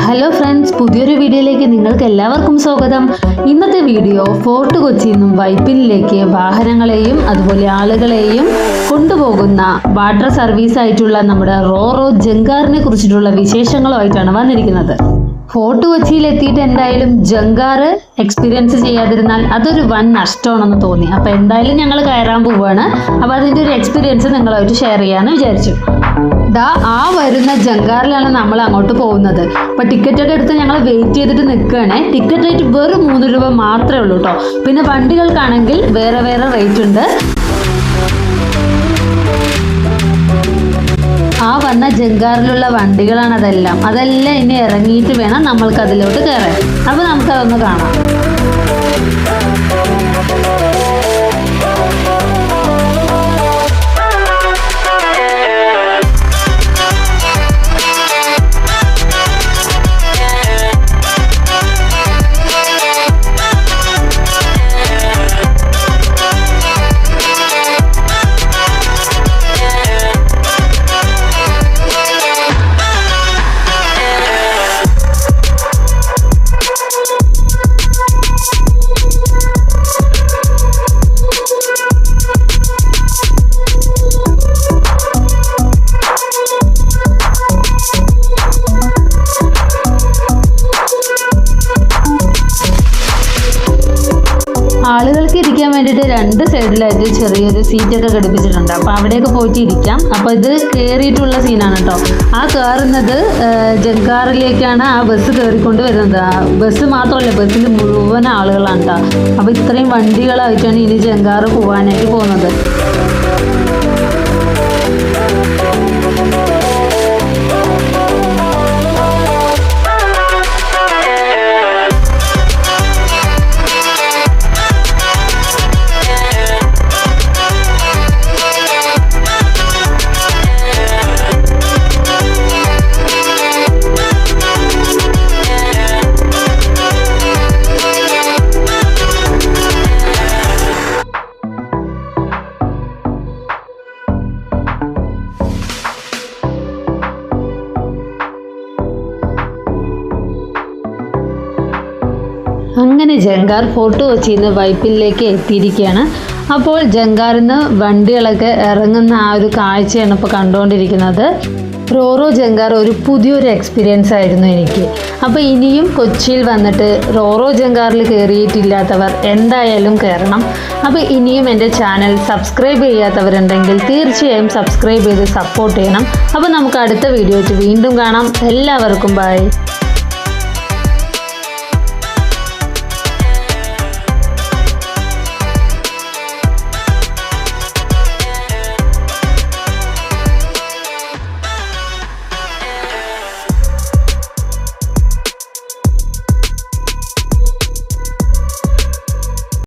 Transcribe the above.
Hello friends, പുതിയൊരു വീഡിയോയിലേക്ക് നിങ്ങൾക്ക് എല്ലാവർക്കും സ്വാഗതം. ഇന്നത്തെ വീഡിയോ ഫോർട്ട് കൊച്ചിയിൽ നിന്നും വൈപ്പിനിലേക്ക് വാഹനങ്ങളെയും അതുപോലെ ആളുകളെയും കൊണ്ടുപോകുന്ന വാട്ടർ സർവീസ് ആയിട്ടുള്ള നമ്മുടെ റോറോ ജങ്കാറിനെ കുറിച്ചിട്ടുള്ള വിശേഷങ്ങളുമായിട്ടാണ് വന്നിരിക്കുന്നത്. ഫോർട്ട് കൊച്ചിയിൽ എത്തിയിട്ട് എന്തായാലും ജങ്കാർ എക്സ്പീരിയൻസ് ചെയ്യാതിരുന്നാൽ അതൊരു വൻ നഷ്ടമാണെന്ന് തോന്നി. അപ്പോൾ എന്തായാലും ഞങ്ങൾ കയറാൻ പോവുകയാണ്. അപ്പോൾ അതിൻ്റെ ഒരു എക്സ്പീരിയൻസ് നിങ്ങളുമായിട്ട് ഷെയർ ചെയ്യാമെന്ന് വിചാരിച്ചു. ആ വരുന്ന ജങ്കാറിലാണ് നമ്മൾ അങ്ങോട്ട് പോകുന്നത്. അപ്പോൾ ടിക്കറ്റൊക്കെ എടുത്ത് ഞങ്ങൾ വെയിറ്റ് ചെയ്തിട്ട് നിൽക്കുകയാണേ. ടിക്കറ്റ് റേറ്റ് വെറും 3 രൂപ മാത്രമേ ഉള്ളൂ കേട്ടോ. പിന്നെ വണ്ടികൾക്കാണെങ്കിൽ വേറെ റേറ്റ് ഉണ്ട്. ആ വന്ന ജങ്കാറിലുള്ള വണ്ടികളാണ് അതെല്ലാം ഇനി ഇറങ്ങിയിട്ട് വേണം നമ്മൾക്ക് അതിലോട്ട് കയറാൻ. അപ്പോൾ നമുക്കതൊന്ന് കാണാം. ആളുകൾക്ക് ഇരിക്കാൻ വേണ്ടിയിട്ട് 2 സൈഡിലായിട്ട് ചെറിയൊരു സീറ്റൊക്കെ ഘടിപ്പിച്ചിട്ടുണ്ട്. അപ്പോൾ അവിടെയൊക്കെ പോയിട്ട് ഇരിക്കാം. അപ്പോൾ ഇത് കയറിയിട്ടുള്ള സീനാണ് കേട്ടോ. ആ കയറുന്നത് ജങ്കാറിലേക്കാണ് ആ ബസ് കയറിക്കൊണ്ട് വരുന്നത്. ബസ് മാത്രമല്ല, ബസ്സിൽ മുഴുവൻ ആളുകളാണ് കേട്ടോ. അപ്പോൾ ഇത്രയും വണ്ടികളായിട്ടാണ് ഇനി ജങ്കാർ പോകാനായിട്ട് പോകുന്നത്. അങ്ങനെ ജങ്കാർ ഫോർട്ട് കൊച്ചിയിൽ നിന്ന് വൈപ്പിനിലേക്ക് എത്തിയിരിക്കുകയാണ്. അപ്പോൾ ജങ്കാറിൽ നിന്ന് വണ്ടികളൊക്കെ ഇറങ്ങുന്ന ആ ഒരു കാഴ്ചയാണ് ഇപ്പോൾ കണ്ടുകൊണ്ടിരിക്കുന്നത്. റോറോ ജങ്കാർ ഒരു പുതിയൊരു എക്സ്പീരിയൻസ് ആയിരുന്നു എനിക്ക്. അപ്പോൾ ഇനിയും കൊച്ചിയിൽ വന്നിട്ട് റോറോ ജങ്കാറിൽ കയറിയിട്ടില്ലാത്തവർ എന്തായാലും കയറണം. അപ്പോൾ ഇനിയും എൻ്റെ ചാനൽ സബ്സ്ക്രൈബ് ചെയ്യാത്തവരുണ്ടെങ്കിൽ തീർച്ചയായും സബ്സ്ക്രൈബ് ചെയ്ത് സപ്പോർട്ട് ചെയ്യണം. അപ്പോൾ നമുക്ക് അടുത്ത വീഡിയോയിൽ വീണ്ടും കാണാം. എല്ലാവർക്കും ബൈ.